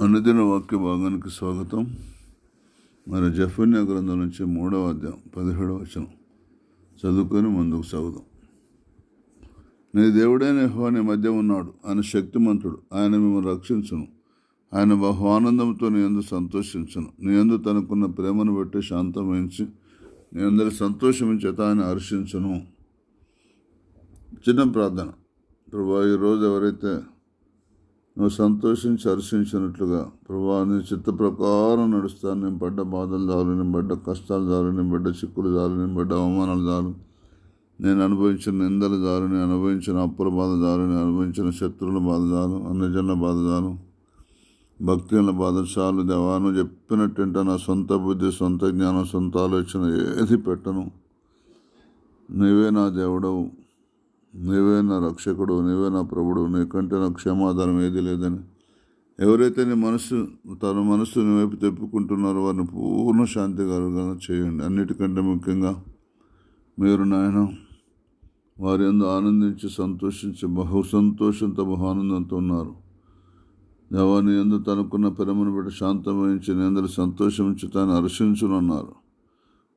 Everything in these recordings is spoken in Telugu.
అనుదిన వాక్య భాగానికి స్వాగతం. మరి జెఫన్యా గ్రంథం నుంచి 3వ అధ్యాయం 17వ వచనం చదువుకొని ముందుకు సాగుదాం. నీ దేవుడైన యెహోవా నీ మధ్య ఉన్నాడు, ఆయన శక్తిమంతుడు, ఆయన మిమ్మల్ని రక్షించును, ఆయన బహు ఆనందంతో నీ యందు సంతోషించును, నీ యందు తనకున్న ప్రేమను బట్టి శాంతం వహించి నీ అందరి సంతోషమించేత ఆయన హర్షించును. చిన్న ప్రార్థన. ప్రభా, ఈరోజు ఎవరైతే నువ్వు సంతోషించి హర్షించినట్లుగా ప్రభా నీ చిత్త ప్రకారం నడుస్తాను, నేను పడ్డ బాధలు చాలు, నేను పడ్డ కష్టాలు చాలు, నేను పడ్డ చిక్కులు చాలు, నేను పడ్డ అవమానాలు చాలు, నేను అనుభవించిన నిందలు చాలు, నేను అనుభవించిన అప్పుల బాధ చాలు, నేను అనుభవించిన శత్రువుల బాధ చాలు, అన్యజనుల బాధ చాలు, భక్తుల బాధ చాలు దేవా. నువ్వు చెప్పినట్టుంటే నా సొంత బుద్ధి, సొంత జ్ఞానం, సొంత ఆలోచన ఏది పెట్టను. నీవే నా దేవుడవు, నీవే నా రక్షకుడు, నీవే నా ప్రభుడు, నీకంటే నాకు క్షమాధానం ఏది లేదని ఎవరైతే తన మనసు నీ వైపు తెప్పుకుంటున్నారో వారిని పూర్ణ శాంతి కలుగుగా చేయండి. అన్నిటికంటే ముఖ్యంగా మీరు నాయన వారి యందు ఆనందించి సంతోషించి బహు సంతోషంతో బహు ఆనందంతో ఉన్నారు దేవా. నీ యందు తనకున్న ప్రేమను బట్టి శాంతం వహించి నీ అందరూ సంతోషించి తాను హర్షించునన్నారు.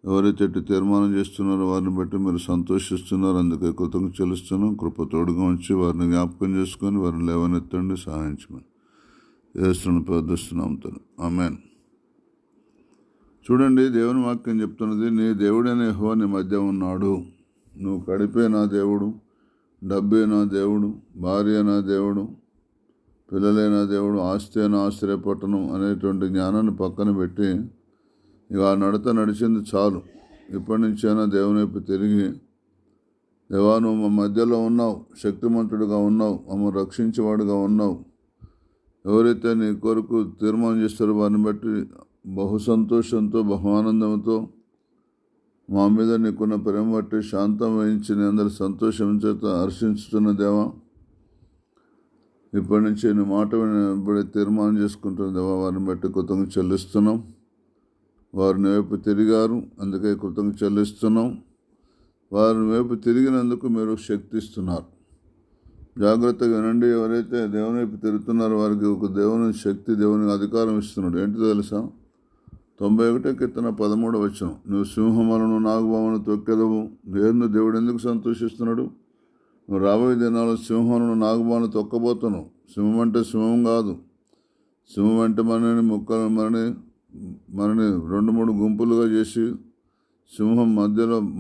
ఎవరైతే ఇటు తీర్మానం చేస్తున్నారో వారిని బట్టి మీరు సంతోషిస్తున్నారు, అందుకే కృతజ్ఞత చెల్లిస్తున్నాం. కృప తోడుగా ఉంచి వారిని జ్ఞాపకం చేసుకొని వారిని లేవనెత్తండి, సహాయించమని యేసుని ప్రార్థిస్తున్నాం. ఆమేన్. చూడండి, దేవుని వాక్యం చెప్తున్నది, నీ దేవుడైన యెహోవా నీ మధ్య ఉన్నాడు. నువ్వు కడిపే నా దేవుడు, డబ్బే నా దేవుడు, భార్య నా దేవుడు, పిల్లలే నా దేవుడు, ఆస్తి నా ఆశ్రయపట్టణం అనేటువంటి జ్ఞానాన్ని పక్కన పెట్టి ఇక ఆ నడిచింది చాలు. ఇప్పటి నుంచైనా దేవుని వైపు తిరిగి దేవా నువ్వు మా మధ్యలో ఉన్నావు, శక్తిమంతుడిగా ఉన్నావు, మమ్మల్ని రక్షించేవాడుగా ఉన్నావు. ఎవరైతే నీ కొరకు తీర్మానం చేస్తారో వారిని బట్టి బహు సంతోషంతో బహు ఆనందంతో మా మీద నీకున్న ప్రేమ బట్టి శాంతం వహించి నీ అందరి సంతోషం చేత హర్షించుతున్న దేవా. ఇప్పటి నుంచి నీ మాట వినబడి తీర్మానం చేసుకుంటున్న దేవా, వారిని బట్టి కృతజ్ఞత చెల్లిస్తున్నాం. వారిని వైపు తిరిగారు, అందుకే కృతజ్ఞత చెల్లిస్తున్నాం. వారిని వైపు తిరిగినందుకు మీరు శక్తి ఇస్తున్నారు. జాగ్రత్తగా వినండి. ఎవరైతే దేవుని వైపు తిరుగుతున్నారో వారికి ఒక దేవుని శక్తి, దేవుని అధికారం ఇస్తున్నాడు. ఏంటి తెలుసా? 91 కీర్తన 13వ వచనం, నువ్వు సింహములను నాగుపాములను తొక్కెదవు. దేవుడు ఎందుకు సంతోషిస్తున్నాడు? నువ్వు రాబోయే దినాల్లో సింహములను నాగుపాములను తొక్కబోతున్నావు. సింహం అంటే సింహం కాదు. సింహం అంటే మనని 2-3 గుంపులుగా చేసి సింహం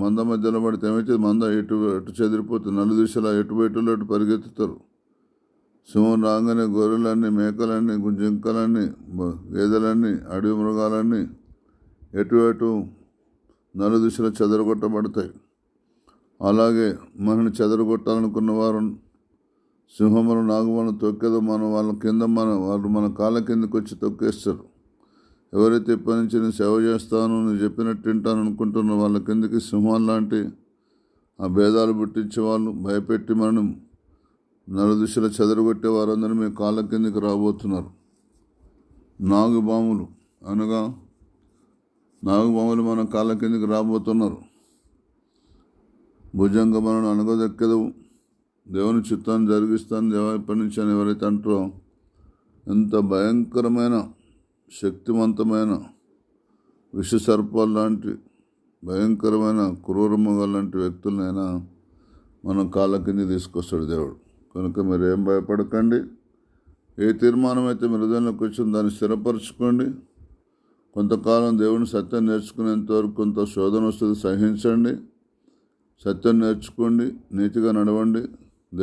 మంద మధ్యలో పడితే ఏమైతే మంద ఎటు చెదిరిపోతుంది. నలుదిశలా ఎటుబయటలో అటు పరిగెత్తుతారు. సింహం రాగానే గొర్రెలన్నీ, మేకలన్నీ, జింకలన్నీ, గేదెలన్నీ, అడవి మృగాలన్నీ ఎటు నలుదిశలో చెదరగొట్టబడతాయి. అలాగే మనని చెదరగొట్టాలనుకున్న వారు సింహమును నాగులను తొక్కేదో వాళ్ళు మన కాళ్ళ కిందకి వచ్చి తొక్కేస్తారు. ఎవరైతే ఇప్పటి నుంచి నేను సేవ చేస్తాను, నేను చెప్పినట్టు వింటాను అనుకుంటున్న వాళ్ళ కిందకి సింహం లాంటి ఆ భేదాలు పుట్టించే వాళ్ళు, భయపెట్టి మనం నలుదిశలో చెదరగొట్టే వారందరూ మీ కాళ్ళ కిందకి రాబోతున్నారు. నాగుపాములు మన కాళ్ళ కిందకి రాబోతున్నారు. భుజంగ మనను అనగదెక్కెదవు, దేవుని చిత్తాన్ని జరిగిస్తాను దేవా ఇప్పటి నుంచి అని ఎవరైతే అంటారో, ఎంత భయంకరమైన శక్తివంతమైన విషసర్పాలు లాంటి భయంకరమైన క్రూరమృగాలు లాంటి వ్యక్తులనైనా మనం కాళ్ళ కింద తీసుకొస్తాడు దేవుడు. కనుక మీరు ఏం భయపడకండి. ఏ తీర్మానం అయితే మీ హృదయంలోకి వచ్చిందో దాన్ని స్థిరపరచుకోండి. కొంతకాలం దేవుని సత్యం నేర్చుకునేంతవరకు కొంత శోధన వస్తుంది, సహించండి. సత్యం నేర్చుకోండి, నీతిగా నడవండి.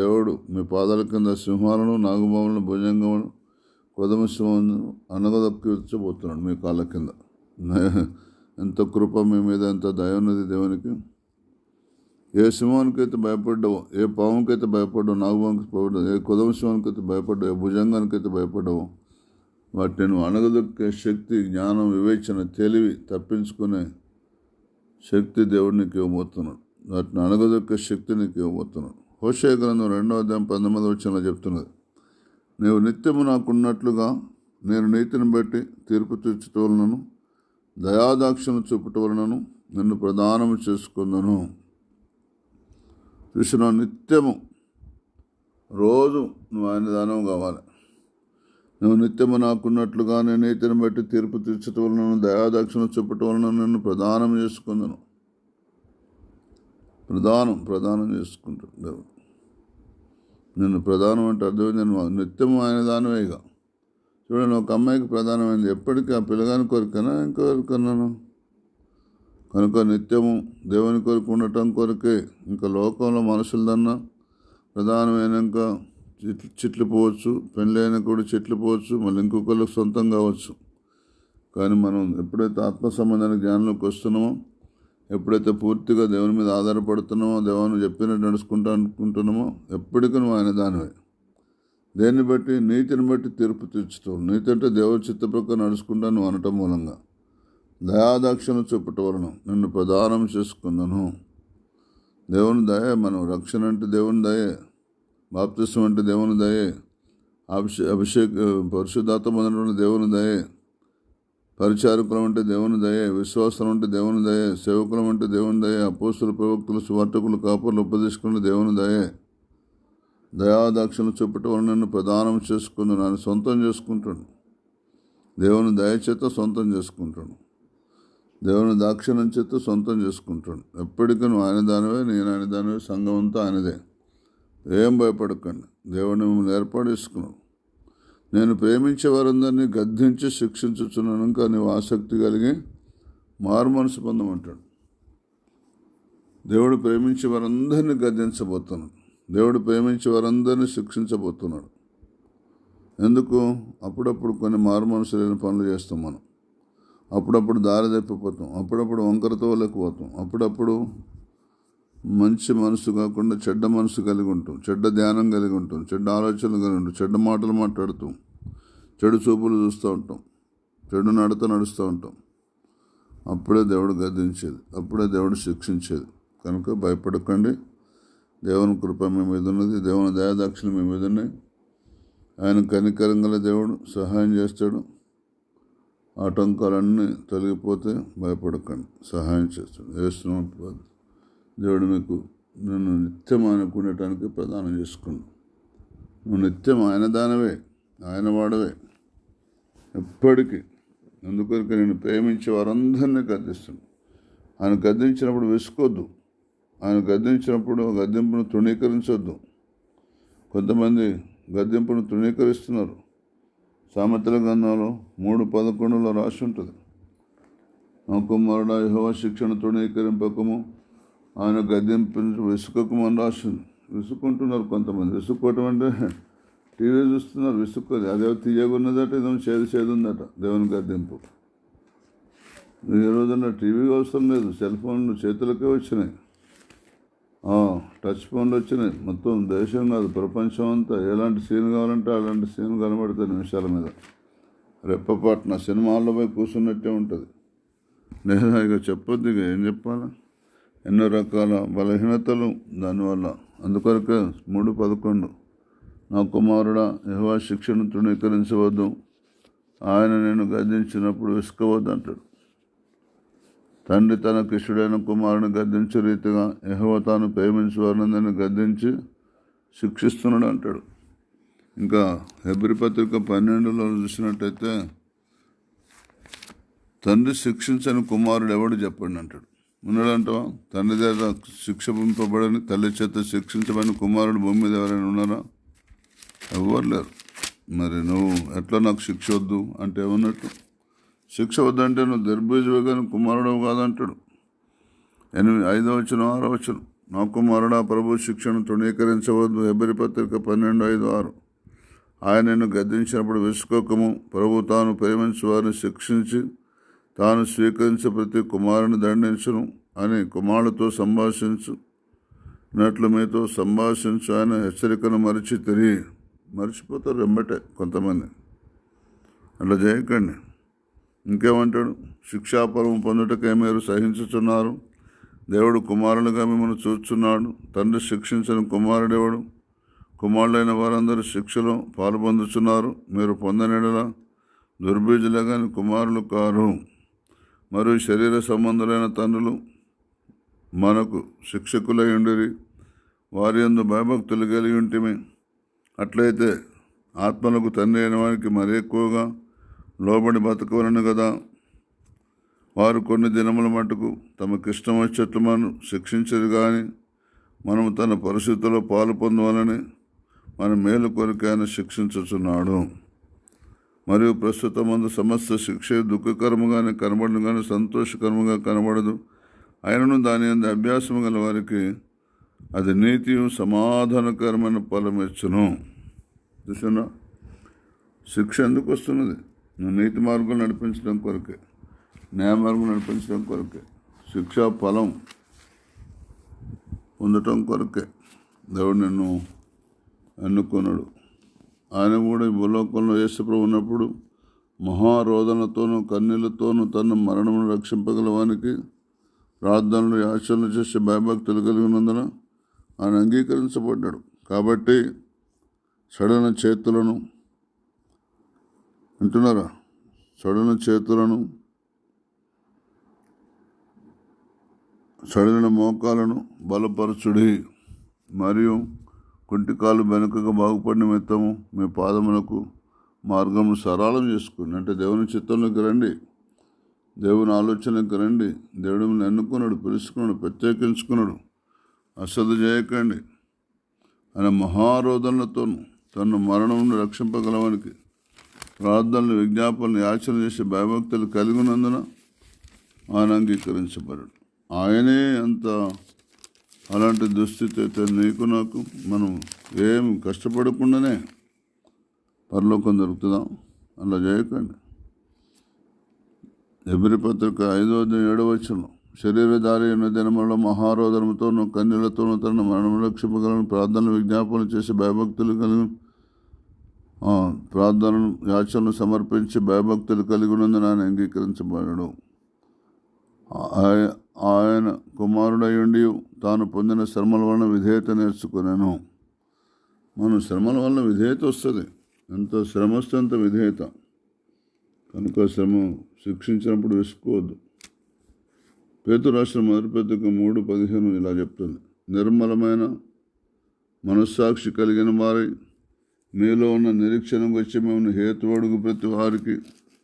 దేవుడు మీ పాదాల కింద సింహాలను, నాగుపాములను, భుజంగములను, కొదమ సింహమును అనగదొక్కించబోతున్నాడు మీ కాళ్ళ కింద. ఎంత కృప మీ మీద, ఎంత దయ ఉన్నది దేవునికి. ఏ సింహానికైతే భయపడ్డావో, ఏ పాముకైతే భయపడ్డావు, నాగుపాముకి భయపడ్డావు, ఏ కొదమ సింహానికైతే భయపడ్డావు, ఏ భుజంగానికైతే భయపడ్డావో వాటిని నువ్వు అనగదొక్కే శక్తి, జ్ఞానం, వివేచన, తెలివి, తప్పించుకునే శక్తి దేవుడు నీకు ఇవ్వబోతున్నాడు. వాటిని అనగదొక్కే శక్తి నీకు ఇవ్వబోతున్నాడు. హోషేయ గ్రంథం 2వ అధ్యాయం 19వ వచనంలో చెప్తున్నది, నీవు నిత్యము నాకున్నట్లుగా నేను నీతిని బట్టి తీర్పు తీర్చుటవలనను దయాదాక్షను చూపుటవలనను నిన్ను ప్రదానము చేసుకుందును. చూసిన నిత్యము రోజు నువ్వు ఆయన దానం కావాలి. నువ్వు నిత్యము నాకున్నట్లుగా నేను నీతిని బట్టి తీర్పు తీర్చటం వలన దయాదాక్షిణ చూపటం వలన నిన్ను ప్రదానం చేసుకుందును. ప్రదానం చేసుకుంటాను దేవుడు. నిన్ను ప్రధానం అంటే అర్థమైంది. నేను నిత్యము ఆయన దానివేగా. చూడండి, ఒక అమ్మాయికి ప్రధానమైంది ఎప్పటికీ ఆ పిల్లగాని కోరికనా ఇంకొకరికన్నాను. కనుక నిత్యము దేవుని కొరకు ఉండటం కొరకే. ఇంకా లోకంలో మనుషులదన్నా ప్రధానమైన ఇంకా చెట్లు పోవచ్చు, పెళ్ళైన కూడా చెట్లు పోవచ్చు, మళ్ళీ ఇంకొకరికి సొంతం కావచ్చు. కానీ మనం ఎప్పుడైతే ఆత్మ సంబంధానికి జ్ఞానంలోకి వస్తున్నామో, ఎప్పుడైతే పూర్తిగా దేవుని మీద ఆధారపడుతున్నామో, దేవుని చెప్పినట్టు నడుచుకుంటా అనుకుంటున్నామో, ఎప్పటికీ నువ్వు ఆయన దానివే. దేన్ని బట్టి? నీతిని బట్టి తీర్పు తీర్చుతావు. నీతి అంటే దేవుడి చిత్త ప్రకారం నడుచుకుంటా నువ్వు అనటం మూలంగా దయాదాక్షిణ చూపటం వలన నిన్ను ప్రదానం చేసుకుందను. దేవుని దయే. మనం రక్షణ అంటే దేవుని దయే, బాప్తిస్మం అంటే దేవుని దయే, అభిషేక పరిశుద్ధాత్మ పొందడం దేవుని దయే, పరిచారకులం అంటే దేవుని దయే, విశ్వాసం అంటే దేవుని దయే, సేవకులం అంటే దేవుని దయే, అపోస్తులు, ప్రవక్తలు, సువార్తకులు, కాపర్లు, ఉపదేశకులు దేవుని దయే. దయాదాక్షిణ చూపటం వలన నన్ను ప్రదానం చేసుకుని నన్ను సొంతం చేసుకుంటాను. దేవుని దయ చేత సొంతం చేసుకుంటాను. దేవుని దాక్షిణ్యం చేత సొంతం చేసుకుంటాడు. ఎప్పటికీ నువ్వు ఆయన దానివే, నేను ఆయన దానివే, సంఘం అంతా ఆయనదే. ఏం భయపడకండి, దేవుని మిమ్మల్ని ఏర్పాటు చేసుకున్నావు. నేను ప్రేమించే వారందరినీ గద్దించి శిక్షించుచున్నాను, ఇంకా నీవు ఆసక్తి కలిగి మారు మనసు పొందమంటాడు. దేవుడు ప్రేమించే వారందరినీ గద్దించబోతున్నాడు. దేవుడు ప్రేమించే వారందరినీ శిక్షించబోతున్నాడు. ఎందుకు? అప్పుడప్పుడు కొన్ని మారు మనసు లేని పనులు చేస్తాం మనం. అప్పుడప్పుడు దారి తప్పిపోతాం, అప్పుడప్పుడు వంకరతో లేకపోతాం, అప్పుడప్పుడు మంచి మనసు కాకుండా చెడ్డ మనసు కలిగి ఉంటాం, చెడ్డ ధ్యానం కలిగి ఉంటాం, చెడ్డ ఆలోచనలు కలిగి ఉంటాం, చెడ్డ మాటలు మాట్లాడుతాం, చెడు చూపులు చూస్తూ ఉంటాం, చెడు నడత నడుస్తూ ఉంటాం. అప్పుడే దేవుడు గద్దించేది, అప్పుడే దేవుడు శిక్షించేది. కనుక భయపడకండి. దేవుని కృప మీ మీద ఉన్నది, దేవుని దయాదాక్షిణ్యం మీ మీద ఉన్నాయి. ఆయన కనికరంగల దేవుడు సహాయం చేస్తాడు. ఆటంకాలన్నీ తొలగిపోతే భయపడకండి, సహాయం చేస్తాడు. వేస్తున్నాం దేవుడు మీకు నన్ను నిత్యం అనుకునేటానికి ప్రదానం చేసుకున్నాను. నువ్వు నిత్యం ఆయన దానవే, ఆయన వాడవే ఎప్పటికీ. అందుకొరకు నేను ప్రేమించే వారందరినీ గద్దిస్తాను. ఆయన గద్దించినప్పుడు విసుకోవద్దు. ఆయన గద్దించినప్పుడు గద్దింపును తృణీకరించొద్దు. కొంతమంది గద్దింపును తృణీకరిస్తున్నారు. సామెతల గ్రంథంలో 3:11 రాసి ఉంటుంది, నా కుమారుడా యెహోవా శిక్షణ తృణీకరింపకము, ఆయన గద్దింపు విసుకకము అని రాసింది. విసుక్కుంటున్నారు కొంతమంది. విసుక్కోవటం అంటే టీవీ చూస్తున్నారు, విసుక్కోది. అదే తీయగున్నదట, ఇదేమో చేదు ఉందట దేవుని గద్దింపు. ఈ రోజున టీవీ అవసరం లేదు, సెల్ ఫోన్లు చేతులకే వచ్చినాయి, టచ్ ఫోన్లు వచ్చినాయి. మొత్తం దేశం కాదు, ప్రపంచం అంతా ఎలాంటి సీన్ కావాలంటే అలాంటి సీన్ కనబడుతుంది నిమిషాల మీద. రెప్పపాటున సినిమాల్లో పోయి కూర్చున్నట్టే ఉంటుంది. లేదా ఇక చెప్పొద్దు, ఇక ఏం చెప్పాలా? ఎన్నో రకాల బలహీనతలు దానివల్ల. అందుకొరకే 3:11, నా కుమారుడా యెహోవా శిక్షను తృణీకరించవద్దు, ఆయన నేను గద్దించినప్పుడు విసుకవద్దు అంటాడు. తండ్రి తన కిష్టుడైన కుమారుని గద్దించే రీతిగా యెహోవా తాను ప్రేమించే వారిని గద్దించి శిక్షిస్తున్నాడు అంటాడు. ఇంకా హెబ్రీ పత్రిక 12లో చూసినట్టయితే, తండ్రి శిక్షించని కుమారుడు ఎవడు చెప్పండి అంటాడు. ఉన్నాడంటావా? తండ్రి చేత శిక్షింపబడని, తల్లి చేత శిక్షించబడిన కుమారుడు భూమి మీద ఎవరైనా ఉన్నారా? ఎవ్వరు లేరు. మరి నువ్వు ఎట్లా నాకు శిక్ష వద్దు అంటే ఏమన్నట్టు? శిక్ష వద్దంటే నువ్వు దుర్బీజువు కానీ కుమారుడు కాదంటాడు. 5వ వచనం 6వ వచనం, నా కుమారుడా ప్రభు శిక్షను తృణీకరించవద్దు. హెబ్రీ పత్రిక 12:5-6, ఆయన నిన్ను గద్దించినప్పుడు విసుకోకము, ప్రభు తాను ప్రేమించు వారిని శిక్షించి తాను స్వీకరించే ప్రతి కుమారుని దండించును అని కుమారులతో సంభాషించున్నట్లు మీతో సంభాషించు. ఆయన హెచ్చరికను మర్చిపోతారు వెంబటే కొంతమంది. అట్లా చేయకండి. ఇంకేమంటాడు? శిక్షాపరము పొందుటకే మీరు సహించుచున్నారు, దేవుడు కుమారులుగా మిమ్మల్ని చూస్తున్నాడు. తండ్రి శిక్షించిన కుమారుడెవడు? కుమారులైన వారందరూ శిక్షలో పాల్పొందుచున్నారు. మీరు పొందనేడలా దుర్బీజులే కానీ కుమారులు కారు. మరియు శరీర సంబంధులైన తండ్రులు మనకు శిక్షకులై ఉండిరి, వారి యందు భయభక్తులు కలిగి ఉంటిమి. అట్లయితే ఆత్మలకు తండ్రి అయిన వారికి మరీ ఎక్కువగా లోబడి బతకవలను కదా. వారు కొన్ని దినముల మటుకు తమకిష్టం వచ్చేట్లు మనం శిక్షించరు కానీ మనము తన పరిస్థితుల్లో పాలు పొందవాలని మన మేలు కొరకు ఆయన శిక్షించుచున్నాడు. మరియు ప్రస్తుతమందు సమస్త శిక్ష దుఃఖకరముగానే కనబడదు కానీ సంతోషకరముగా కనబడదు. ఆయనను దాని అందు అభ్యాసము గల వారికి అది నీతియు సమాధానకరమైన ఫలం ఇచ్చును. చూసినా, శిక్ష ఎందుకు వస్తున్నది? నువ్వు నీతి మార్గం నడిపించడం కొరకే, న్యాయ మార్గం నడిపించడం కొరకే, శిక్షా ఫలం పొందటం కొరకే దేవుడు నిన్ను ఎన్నుకున్నాడు. ఆయన కూడా ఈ భూలోకంలో యేసుప్రభు ఉన్నప్పుడు మహారోదనతోనూ కన్నీళ్లతోనూ తన మరణమును రక్షింపగలవానికి ప్రార్థనలు యాచనలు చేసే భయభక్తులు కలిగినందున ఆయన అంగీకరించబడ్డాడు. కాబట్టి సడన చేతులను అంటున్నారా, సడన చేతులను, సడలిన మోకాలను బలపరచుడి, మరియు కుంటికాలు వెనుకగా బాగుపడిన నిమిత్తము మీ పాదములకు మార్గము సరళం చేసుకుని. అంటే దేవుని చిత్తంలోకి రండి, దేవుని ఆలోచనకి రండి. దేవుడు మిమ్మల్ని ఎన్నుకున్నాడు, పిలుచుకున్నాడు, ప్రత్యేకించుకున్నాడు. అశ్రద్ధ చేయకండి. ఆయన మహారోదనలతోనూ తన మరణమును రక్షింపగలవానికి ప్రార్థనలు, విజ్ఞాపనలు, యాచన చేసే భయభక్తులు కలిగినందున ఆయన అంగీకరించబడ్డాడు. ఆయనే అంత అలాంటి దుస్థితి అయితే నీకు నాకు మనం ఏం కష్టపడకుండానే పరలోకం దొరుకుతుందా? అలా చేయకండి. హెబ్రీ పత్రిక 5:7 శరీరధారి అయిన దినములలో మహారోదనముతోనూ కన్నీళ్లతోనూ తన మరణము రక్షింపగలను ప్రార్థనలు, విజ్ఞాపనలు చేసి భయభక్తులు కలిగి ప్రార్థనలు, యాచనలు సమర్పించి భయభక్తులు కలిగి ఉన్నందున ఆయన అంగీకరించబడడు. ఆయన కుమారుడయుండి తాను పొందిన శ్రమల వలన విధేయత నేర్చుకున్నాను. మనం శ్రమల వలన విధేయత వస్తుంది. ఎంత శ్రమ వస్తే అంత విధేయత. కనుక శ్రమ శిక్షించినప్పుడు విసుకోవద్దు. పేతురు రాసిన మొదటి పత్రిక 3:15 ఇలా చెప్తుంది: నిర్మలమైన మనస్సాక్షి కలిగిన వారై మీలో ఉన్న నిరీక్షణ వచ్చి మేము హేతువడుగు ప్రతి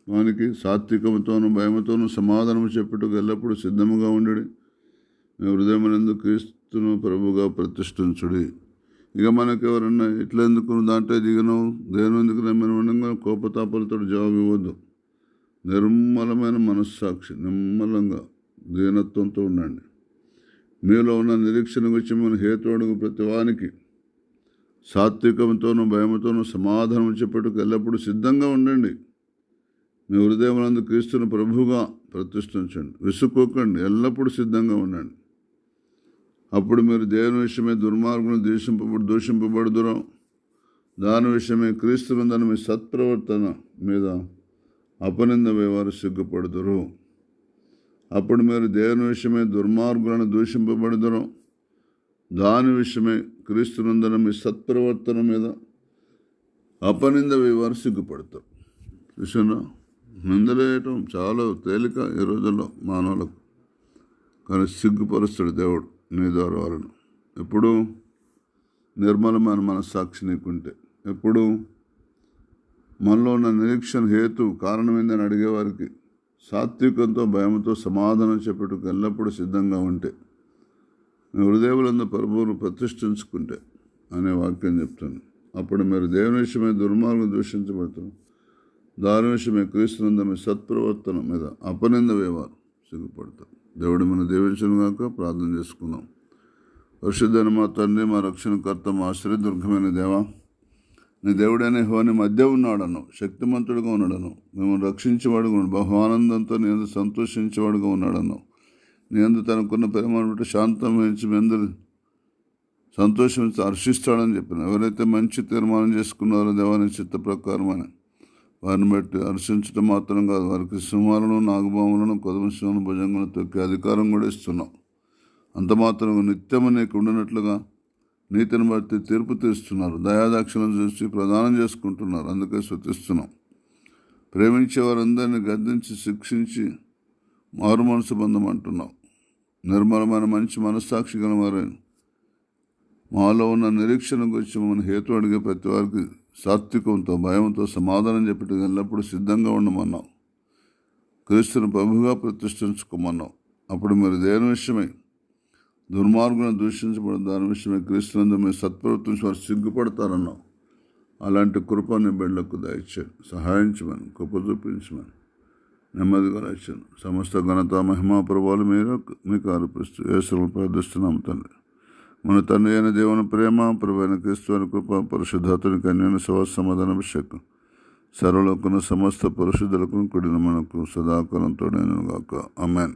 వానికి సాత్వికముతోనూ భయముతోనూ సమాధానము చెప్పుటకు ఎల్లప్పుడూ సిద్ధముగా ఉండడి. మీ హృదయమునందు క్రీస్తును ప్రభుగా ప్రతిష్ఠించుడి. ఇక మనకు ఎవరన్నా ఇట్లా ఎందుకు దాంట్లో దిగను, దేని ఎందుకు నమ్మిన కోపతాపాలతో జవాబు ఇవ్వద్దు. నిర్మలమైన మనస్సాక్షి, నిమ్మలంగా దీనత్వంతో ఉండండి. మీలో ఉన్న నిరీక్షణ వచ్చి మనం హేతువడుగు ప్రతి వానికి సాత్వికంతోనూ భయముతోనూ సమాధానం చెప్పేటకు ఎల్లప్పుడూ సిద్ధంగా ఉండండి. మీ హృదయమునందు క్రీస్తును ప్రభువుగా ప్రతిష్ఠించండి. విసుక్కోకండి, ఎల్లప్పుడూ సిద్ధంగా ఉండండి. అప్పుడు మీరు దేవుని విషయమే దుర్మార్గులను దూషింపబడుదురు, దాని విషయమే క్రీస్తునందన మీ సత్ప్రవర్తన మీద అపనింద వేవారు సిగ్గుపడుదురు. అప్పుడు మీరు దేవుని విషయమే దుర్మార్గులను దూషింపబడుదురు, దాని విషయమే క్రీస్తునందన మీ సత్ప్రవర్తన మీద అపనింద వేవారు సిగ్గుపడతారు. విషయంలో నిందలేయటం చాలా తేలిక ఈ రోజుల్లో మానవులకు. కానీ సిగ్గుపరుస్తాడు దేవుడు నీ ద్వారా వాళ్ళను. ఎప్పుడు నిర్మలమైన మనస్సాక్షి నీకుంటే, ఎప్పుడు మనలో ఉన్న నిరీక్షణ హేతు కారణం ఏందని అడిగేవారికి సాత్వికంతో భయంతో సమాధానం చెప్పేటకు ఎల్లప్పుడూ సిద్ధంగా ఉంటే, మీ హృదయములందు ప్రభువును ప్రతిష్ఠించుకుంటే అనే వాక్యం చెప్తాను. అప్పుడు మీరు దేవుని విషయమే దుర్మార్గం దూషించబడతారు, దాని విషయమే క్రీస్తునందు మీ సత్ప్రవర్తన మీద అపనింద వేవారు సిగ్గుపడతారు. దేవుడు మన దీవించును గాక. ప్రార్థన చేసుకుందాం. పరిశుద్ధైన మా తండ్రి, మా రక్షణకర్త, మా ఆశ్రయదుర్గమైన దేవా, నీ దేవుడైన యెహోవా మధ్య ఉన్నాడను, శక్తిమంతుడుగా ఉన్నాడను, మిమ్మల్ని రక్షించేవాడుగా ఉన్నాడు, బహు ఆనందంతో నీ అందు సంతోషించేవాడుగా ఉన్నాడను, నీ అందు తనకున్న ప్రేమను బట్టి శాంతం వహించి మీ అందరూ సంతోషించి హర్షిస్తాడని చెప్పిన ఎవరైతే మంచి తీర్మానం చేసుకున్నారో దేవాని చిత్త ప్రకారమైన వారిని బట్టి హర్షించడం మాత్రం కాదు, వారికి సింహాలను, నాగబాములను, కొదమశిలను, భుజంగులను తొక్కే అధికారం కూడా ఇస్తున్నాం. అంత మాత్రం నిత్యము నీకు ఉండినట్లుగా నీతిని బట్టి తీర్పు తీస్తున్నారు, దయాదాక్షిణం చూసి ప్రదానం చేసుకుంటున్నారు. అందుకే స్తుతిస్తున్నాం. ప్రేమించే వారందరినీ గద్దించి శిక్షించి మారు మనసు బంధం అంటున్నావు. నిర్మలమైన మంచి మనస్సాక్షి గల వారైన మాలో ఉన్న నిరీక్షణ గురించి మన హేతు అడిగే ప్రతి వారికి సాత్వికంతో, భయంతో సమాధానం చెప్పేట్టుగా ఎల్లప్పుడూ సిద్ధంగా ఉండమన్నావు. క్రీస్తుని ప్రభుగా ప్రతిష్ఠించుకోమన్నావు. అప్పుడు మీరు దేని విషయమై దుర్మార్గులను దూషించబడిన దాని విషయమై క్రీస్తునందు మీరు సత్ప్రవర్తించి వారు సిగ్గుపడతారన్నావు. అలాంటి కృప నీ బిడ్డలకు దయచేయండి, సహాయించమని, కృప చూపించమని, నెమ్మదిగా రక్షణ సమస్త ఘనత మహిమా ప్రభావాలు మీరు మీకు అర్పిస్తూ యేసును ప్రార్థిస్తున్నాము తండ్రి. మన తండ్రి అయిన దేవుని ప్రేమ, ప్రభువైన క్రీస్తు అని కృప, పరిశుద్ధాత్మని కన్యను సమాధాన అభిషేకం సర్వలోకన సమస్త పరిశుద్ధులకు కూడిన మనకు సదాకాలం తోడైనగాక. ఆమేన్.